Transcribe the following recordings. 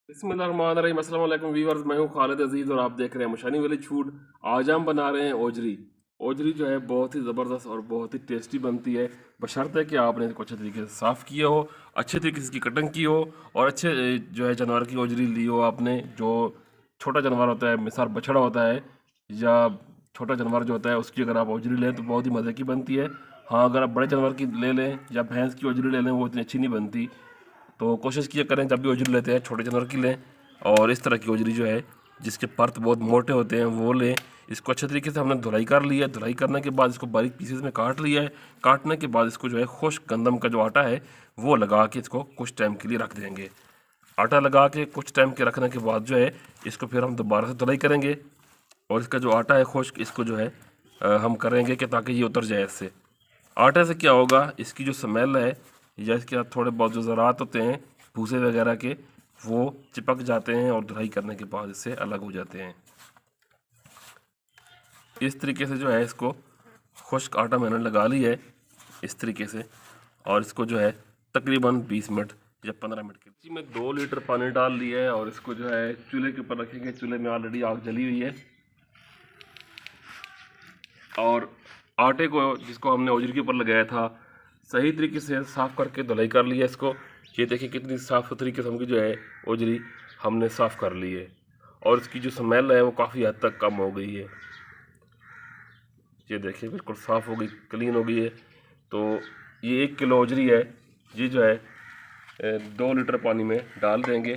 बिस्मिल्लाहिर्रहमानिर्रहीम। अस्सलाम वालेकुम व्यूअर्स, मैं हूं खालिद अजीज़ और आप देख रहे हैं मुशानी विलेज फूड। आज हम बना रहे हैं ओजरी। ओजरी जो है बहुत ही ज़बरदस्त और बहुत ही टेस्टी बनती है, बशर्ते कि आपने इसको अच्छे तरीके से साफ़ किया हो, अच्छे तरीके से इसकी कटिंग की हो और अच्छे जो है जानवर की ओजरी ली हो आपने। जो छोटा जानवर होता है, मिसाल बछड़ा होता है या छोटा जानवर जो होता है, उसकी अगर आप ओजरी लें तो बहुत ही मज़े की बनती है। हाँ, अगर आप बड़े जानवर की ले लें या भैंस की ओजरी ले लें, वो इतनी अच्छी नहीं बनती। तो कोशिश किया करें जब भी ओजरी लेते हैं छोटे जानवर की लें, और इस तरह की ओजरी जो है जिसके परत बहुत मोटे होते हैं वो लें। इसको अच्छे तरीके से हमने धुलाई कर लिया है। धुलाई करने के बाद इसको बारीक पीसेस में काट लिया है। काटने के बाद इसको जो है खुश्क गंदम का जो आटा है वो लगा के इसको कुछ टाइम के लिए रख देंगे। आटा लगा के कुछ टाइम के रखने के बाद जो है इसको फिर हम दोबारा से धुलाई करेंगे, और इसका जो आटा है खुश्क, इसको जो है हम करेंगे कि ताकि ये उतर जाए इससे। आटे से क्या होगा, इसकी जो स्मेल है या इसके साथ थोड़े बहुत जो ज़रात होते हैं भूसे वगैरह के, वो चिपक जाते हैं और धुलाई करने के बाद इससे अलग हो जाते हैं। इस तरीके से जो है इसको खुश्क आटा मैंने लगा लिया है इस तरीके से, और इसको जो है तकरीबन 20 मिनट या 15 मिनट के लिए मैं 2 लीटर पानी डाल लिया है और इसको जो है चूल्हे के ऊपर रखेंगे। चूल्हे में ऑलरेडी आग जली हुई है, और आटे को जिसको हमने ओजरी के ऊपर लगाया था सही तरीके से साफ़ करके धुलाई कर लिया इसको। ये देखिए कितनी साफ़ सुथरी किस्म की जो है ओजरी हमने साफ़ कर ली है, और इसकी जो स्मेल है वो काफ़ी हद तक कम हो गई है। ये देखिए बिल्कुल साफ़ हो गई, क्लीन हो गई है। तो ये 1 किलो ओजरी है, ये जो है 2 लीटर पानी में डाल देंगे।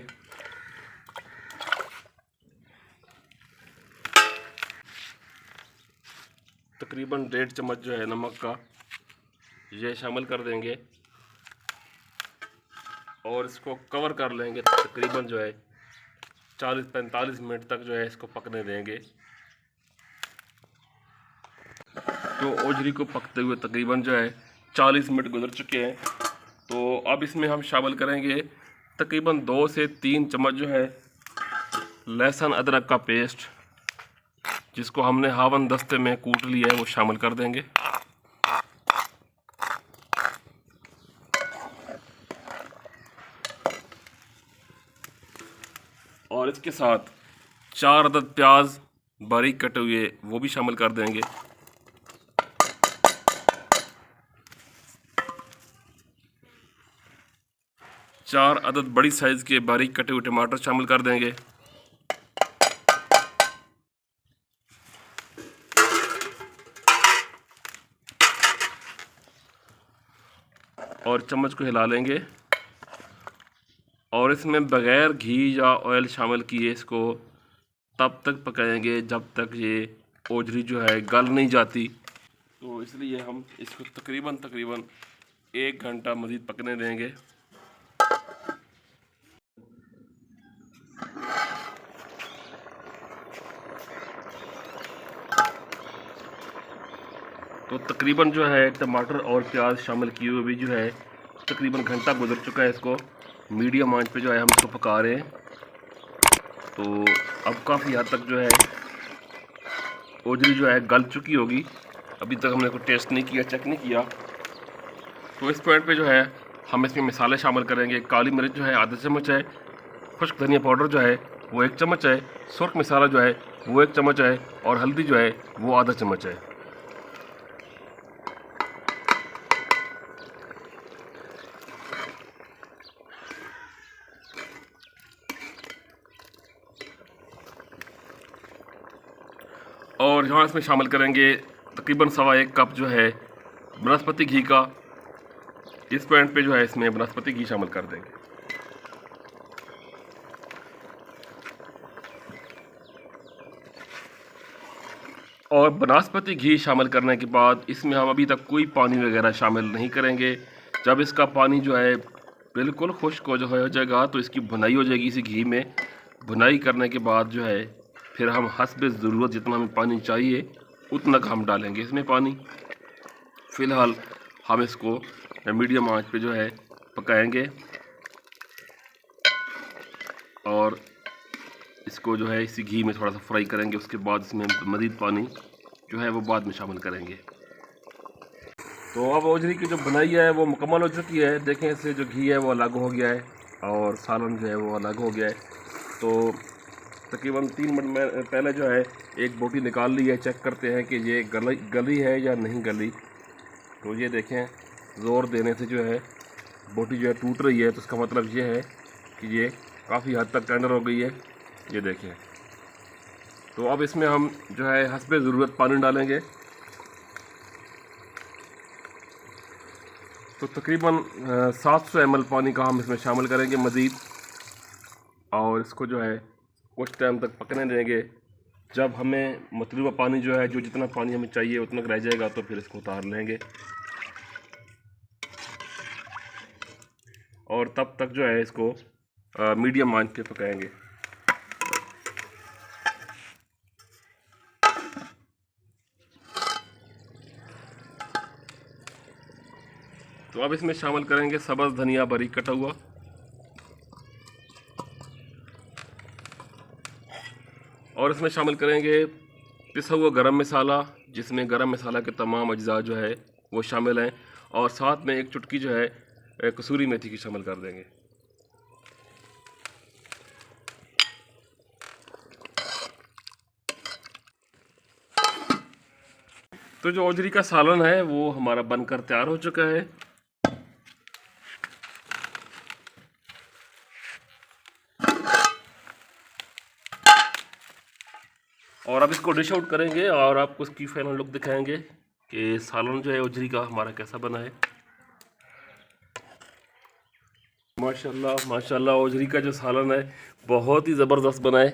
तकरीबन 1.5 चम्मच जो है नमक का ये शामिल कर देंगे, और इसको कवर कर लेंगे। तकरीबन जो है 40-45 मिनट तक जो है इसको पकने देंगे। तो ओजरी को पकते हुए तकरीबन जो है 40 मिनट गुजर चुके हैं। तो अब इसमें हम शामिल करेंगे तकरीबन 2 से 3 चम्मच जो है लहसुन अदरक का पेस्ट, जिसको हमने हावन दस्ते में कूट लिया है, वो शामिल कर देंगे। और इसके साथ 4 अदद प्याज बारीक कटे हुए वो भी शामिल कर देंगे। 4 अदद बड़ी साइज़ के बारीक कटे हुए टमाटर शामिल कर देंगे। और चम्मच को हिला लेंगे, और इसमें बग़ैर घी या ऑयल शामिल किए इसको तब तक पकाएंगे जब तक ये ओजरी जो है गल नहीं जाती। तो इसलिए हम इसको तकरीबन 1 घंटा मज़ीद पकने देंगे। तो तकरीबन जो है टमाटर और प्याज शामिल किए हुए भी जो है तकरीबन घंटा गुजर चुका है। इसको मीडियम आंच पे जो है हम इसको पका रहे हैं। तो अब काफ़ी हद तक जो है ओजरी जो है गल चुकी होगी। अभी तक हमने कोई टेस्ट नहीं किया, चेक नहीं किया। तो इस पॉइंट पे जो है हम इसमें मसाले शामिल करेंगे। काली मिर्च जो है आधा चम्मच है, खुश्क धनिया पाउडर जो है वो 1 चम्मच है, सुर्ख मसाला जो है वो 1 चम्मच है, और हल्दी जो है वो आधा चम्मच है। और यहाँ इसमें शामिल करेंगे तकरीबन 1.25 कप जो है वनस्पति घी का। इस पॉइंट पे जो है इसमें वनस्पति घी शामिल कर देंगे। और वनस्पति घी शामिल करने के बाद इसमें हम अभी तक कोई पानी वगैरह शामिल नहीं करेंगे। जब इसका पानी जो है बिल्कुल खुश्क हो जाएगा तो इसकी भुनाई हो जाएगी इसी घी में। भुनाई करने के बाद जो है फिर हम हस्ब ज़रूरत जितना हमें पानी चाहिए उतना का हम डालेंगे इसमें पानी। फ़िलहाल हम इसको मीडियम आंच पे जो है पकाएंगे, और इसको जो है इसी घी में थोड़ा सा फ्राई करेंगे। उसके बाद इसमें मज़ीद पानी जो है वो बाद में शामिल करेंगे। तो अब ओजरी की जो बनाई है वो मुकम्मल हो चुकी है। देखें इससे जो घी है वो अलग हो गया है। और सालन जो है वो अलग हो गया है। तो तकरीबन 3 मिनट में पहले जो है एक बोटी निकाल ली है। चेक करते हैं कि ये गली है या नहीं गली। तो ये देखें, ज़ोर देने से जो है बोटी जो है टूट रही है, तो इसका मतलब ये है कि ये काफ़ी हद तक टेंडर हो गई है। ये देखें। तो अब इसमें हम जो है हस्बे ज़रूरत पानी डालेंगे। तो तकरीबन 700 ml पानी का हम इसमें शामिल करेंगे मज़ीद, और इसको जो है कुछ टाइम तक पकने देंगे। जब हमें मतलूबा पानी जो है, जो जितना पानी हमें चाहिए उतना रह जाएगा, तो फिर इसको उतार लेंगे। और तब तक जो है इसको मीडियम आंच पे पकाएंगे। तो अब इसमें शामिल करेंगे सब्ज़ धनिया बारीक कटा हुआ, और इसमें शामिल करेंगे पिसा हुआ गरम मसाला, जिसमें गरम मसाला के तमाम अज्जा जो है वो शामिल हैं, और साथ में एक चुटकी जो है कसूरी मेथी की शामिल कर देंगे। तो जो ओजरी का सालन है वो हमारा बनकर तैयार हो चुका है। और अब इसको डिश आउट करेंगे और आपको इसकी फाइनल लुक दिखाएंगे कि सालन जो है ओजरी का हमारा कैसा बना है। माशाल्लाह माशाल्लाह, ओजरी का जो सालन है बहुत ही ज़बरदस्त बना है।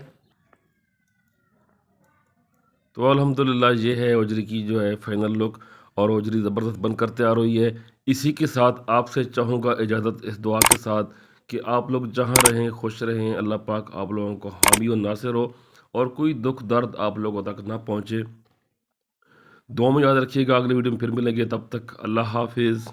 तो अल्हम्दुलिल्लाह ये है ओजरी की जो है फाइनल लुक, और ओजरी ज़बरदस्त बनकर तैयार हुई है। इसी के साथ आपसे चाहूँगा इजाज़त, इस दुआ के साथ कि आप लोग जहाँ रहें खुश रहें, अल्लाह पाक आप लोगों को हामी और नासिर हो, और कोई दुख दर्द आप लोगों तक ना पहुँचे। दुआ में याद रखिएगा। अगली वीडियो में फिर मिलेंगे, तब तक अल्लाह हाफिज़।